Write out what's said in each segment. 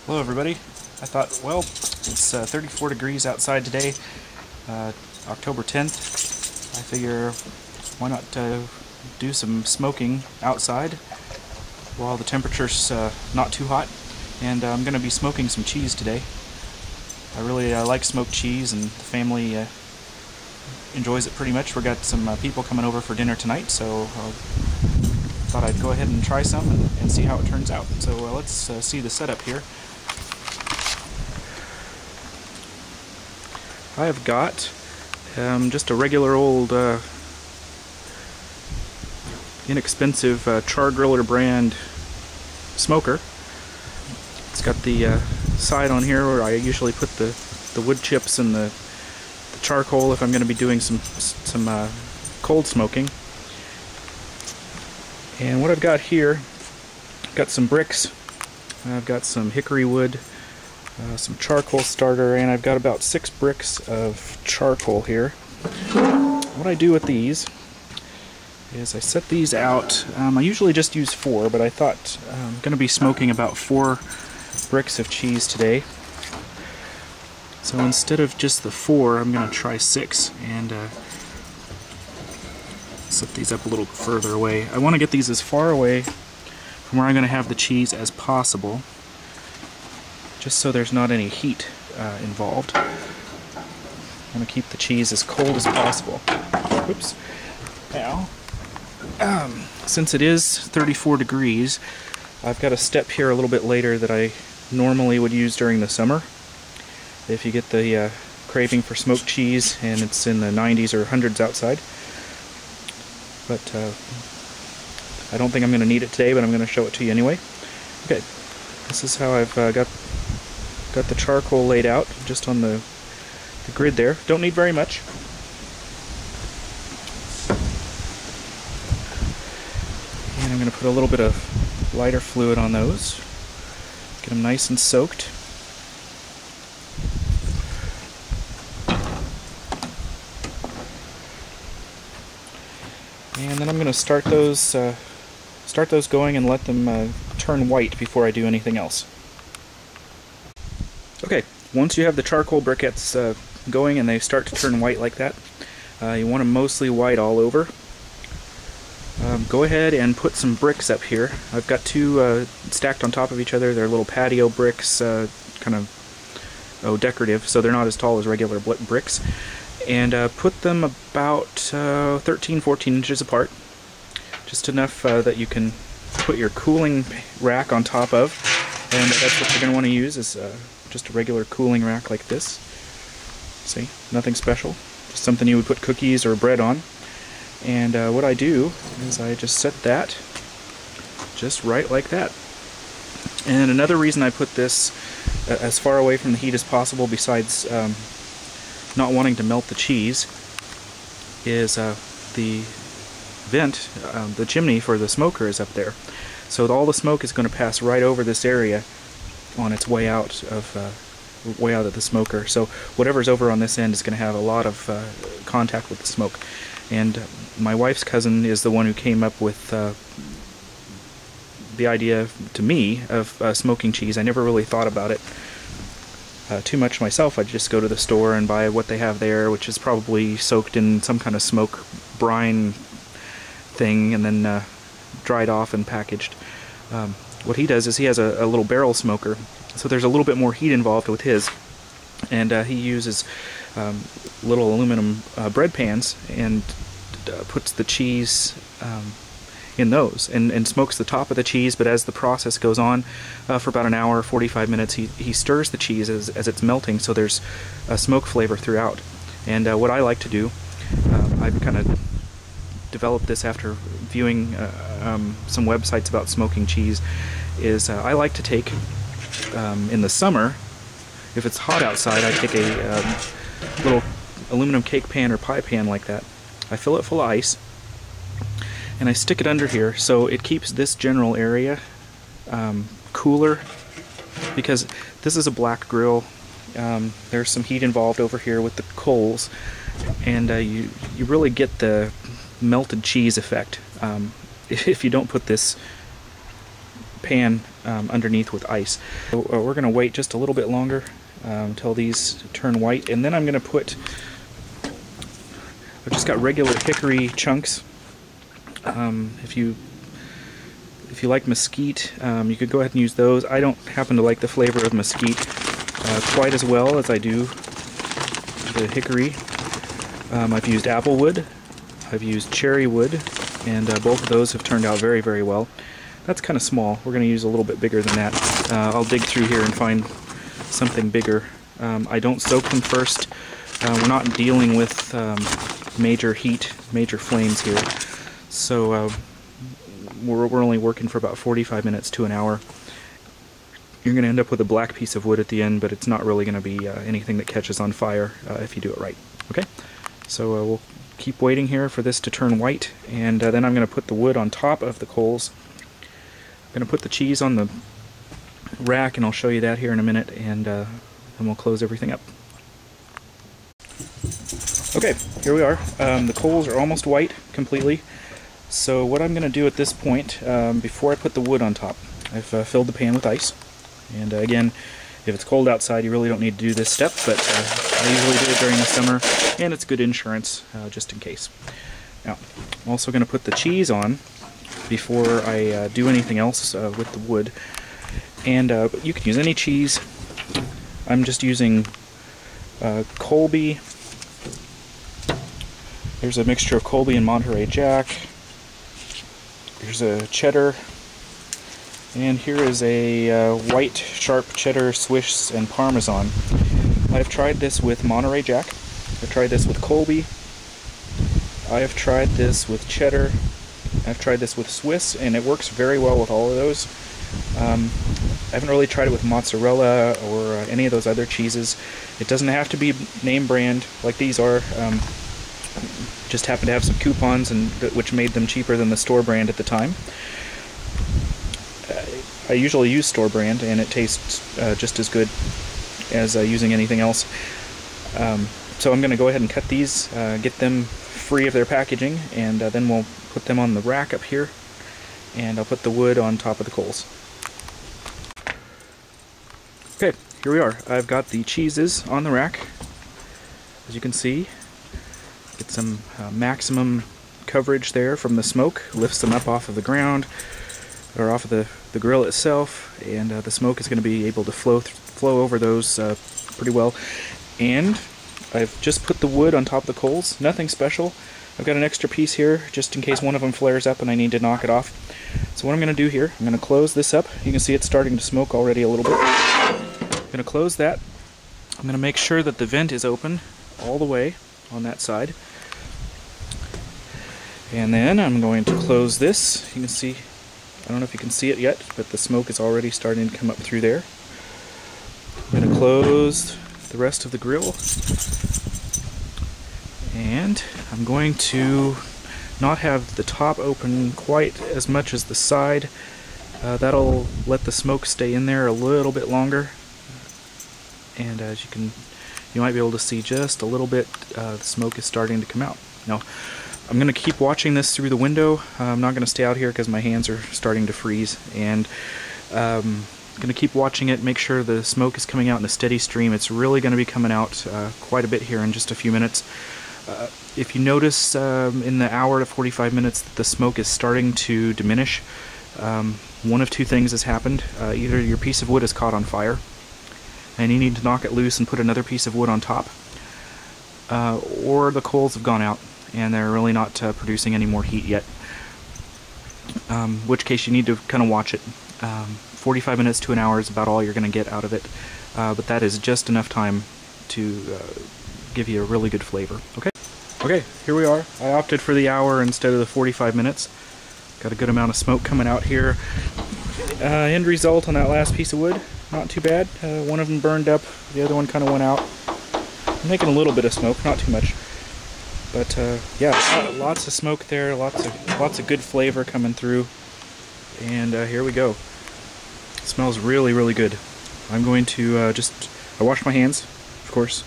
Hello everybody. I thought, well, it's 34 degrees outside today, October 10th. I figure why not do some smoking outside while the temperature's not too hot. And I'm going to be smoking some cheese today. I really like smoked cheese, and the family enjoys it pretty much. We got some people coming over for dinner tonight, so thought I'd go ahead and try some and see how it turns out. So let's see the setup here. I have got just a regular old inexpensive Char Griller brand smoker. It's got the side on here where I usually put the wood chips and the charcoal if I'm going to be doing some cold smoking. And what I've got here, I've got some bricks, I've got some hickory wood, some charcoal starter, and I've got about 6 bricks of charcoal here. What I do with these is I set these out. I usually just use 4, but I thought I'm going to be smoking about 4 bricks of cheese today. So instead of just the 4, I'm going to try 6 and set these up a little further away. I want to get these as far away from where I'm going to have the cheese as possible, just so there's not any heat involved. I want to keep the cheese as cold as possible. Whoops. Now, since it is 34 degrees, I've got a step here a little bit later that I normally would use during the summer. If you get the craving for smoked cheese and it's in the 90s or 100s outside. But I don't think I'm going to need it today, but I'm going to show it to you anyway. Okay, this is how I've got the charcoal laid out just on the grid there. Don't need very much. And I'm going to put a little bit of lighter fluid on those. Get them nice and soaked. And then I'm going to start those going and let them turn white before I do anything else. Okay, once you have the charcoal briquettes going and they start to turn white like that, you want them mostly white all over. Go ahead and put some bricks up here. I've got 2 stacked on top of each other. They're little patio bricks, kind of decorative, so they're not as tall as regular bricks. And put them about 13-14 inches apart, just enough that you can put your cooling rack on top of, and that's what you're going to want to use, is just a regular cooling rack like this. See, nothing special, just something you would put cookies or bread on. And what I do is I just set that just right like that. And another reason I put this as far away from the heat as possible, besides not wanting to melt the cheese, is the vent, the chimney for the smoker is up there. So all the smoke is going to pass right over this area on its way out of the smoker. So whatever's over on this end is going to have a lot of contact with the smoke. And my wife's cousin is the one who came up with the idea to me of smoking cheese. I never really thought about it too much myself. I'd just go to the store and buy what they have there, which is probably soaked in some kind of smoke brine thing and then dried off and packaged. What he does is he has a little barrel smoker, so there's a little bit more heat involved with his, and he uses little aluminum bread pans and puts the cheese in those and smokes the top of the cheese. But as the process goes on for about an hour, 45 minutes, he stirs the cheese as it's melting, so there's a smoke flavor throughout. And what I like to do, I've kind of developed this after viewing some websites about smoking cheese, is I like to take, in the summer, if it's hot outside, I take a little aluminum cake pan or pie pan like that. I fill it full of ice, and I stick it under here so it keeps this general area cooler, because this is a black grill. There's some heat involved over here with the coals, and you really get the melted cheese effect if you don't put this pan underneath with ice. So, we're going to wait just a little bit longer until these turn white, and then I'm going to put, I've just got regular hickory chunks. If you like mesquite, you could go ahead and use those. I don't happen to like the flavor of mesquite quite as well as I do the hickory. I've used apple wood, I've used cherry wood, and both of those have turned out very, very well. That's kind of small. We're going to use a little bit bigger than that. I'll dig through here and find something bigger. I don't soak them first. We're not dealing with major heat, major flames here. So we're only working for about 45 minutes to an hour. You're going to end up with a black piece of wood at the end, but it's not really going to be anything that catches on fire if you do it right. Okay, so we'll keep waiting here for this to turn white, and then I'm going to put the wood on top of the coals. I'm going to put the cheese on the rack, and I'll show you that here in a minute, and then we'll close everything up. Okay, here we are. The coals are almost white completely. So what I'm going to do at this point, before I put the wood on top, I've filled the pan with ice. And again, if it's cold outside, you really don't need to do this step, but I usually do it during the summer, and it's good insurance just in case. Now, I'm also going to put the cheese on before I do anything else with the wood. And you can use any cheese. I'm just using Colby. There's a mixture of Colby and Monterey Jack. Here's a cheddar, and here is a white sharp cheddar, Swiss, and Parmesan. I've tried this with Monterey Jack. I've tried this with Colby. I have tried this with cheddar. I've tried this with Swiss, and it works very well with all of those. I haven't really tried it with mozzarella or any of those other cheeses. It doesn't have to be name brand like these are. Just happened to have some coupons, and which made them cheaper than the store brand at the time. I usually use store brand, and it tastes just as good as using anything else. So I'm going to go ahead and cut these, get them free of their packaging, and then we'll put them on the rack up here, and I'll put the wood on top of the coals. Okay, here we are. I've got the cheeses on the rack, as you can see. Get some maximum coverage there from the smoke, lifts them up off of the ground, or off of the grill itself, and the smoke is going to be able to flow over those pretty well. And I've just put the wood on top of the coals, nothing special. I've got an extra piece here just in case one of them flares up and I need to knock it off. So what I'm going to do here, I'm going to close this up. You can see it's starting to smoke already a little bit. I'm going to close that. I'm going to make sure that the vent is open all the way on that side. And then I'm going to close this. You can see, I don't know if you can see it yet, but the smoke is already starting to come up through there. I'm going to close the rest of the grill. And I'm going to not have the top open quite as much as the side. That'll let the smoke stay in there a little bit longer. And as you might be able to see just a little bit, the smoke is starting to come out. Now, I'm going to keep watching this through the window. I'm not going to stay out here because my hands are starting to freeze, and I'm going to keep watching it, make sure the smoke is coming out in a steady stream. It's really going to be coming out quite a bit here in just a few minutes. If you notice in the hour to 45 minutes that the smoke is starting to diminish, one of two things has happened. Either your piece of wood is caught on fire, and you need to knock it loose and put another piece of wood on top, or the coals have gone out and they're really not producing any more heat yet. In which case you need to kind of watch it. 45 minutes to an hour is about all you're going to get out of it, but that is just enough time to give you a really good flavor. Okay, here we are. I opted for the hour instead of the 45 minutes. Got a good amount of smoke coming out here. End result on that last piece of wood, not too bad. One of them burned up, the other one kind of went out. I'm making a little bit of smoke, not too much. But yeah, lots of smoke there, lots of good flavor coming through, and here we go. It smells really, really good. I'm going to I washed my hands, of course.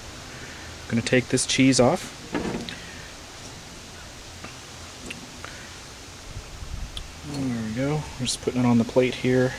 I'm going to take this cheese off. There we go. I'm just putting it on the plate here.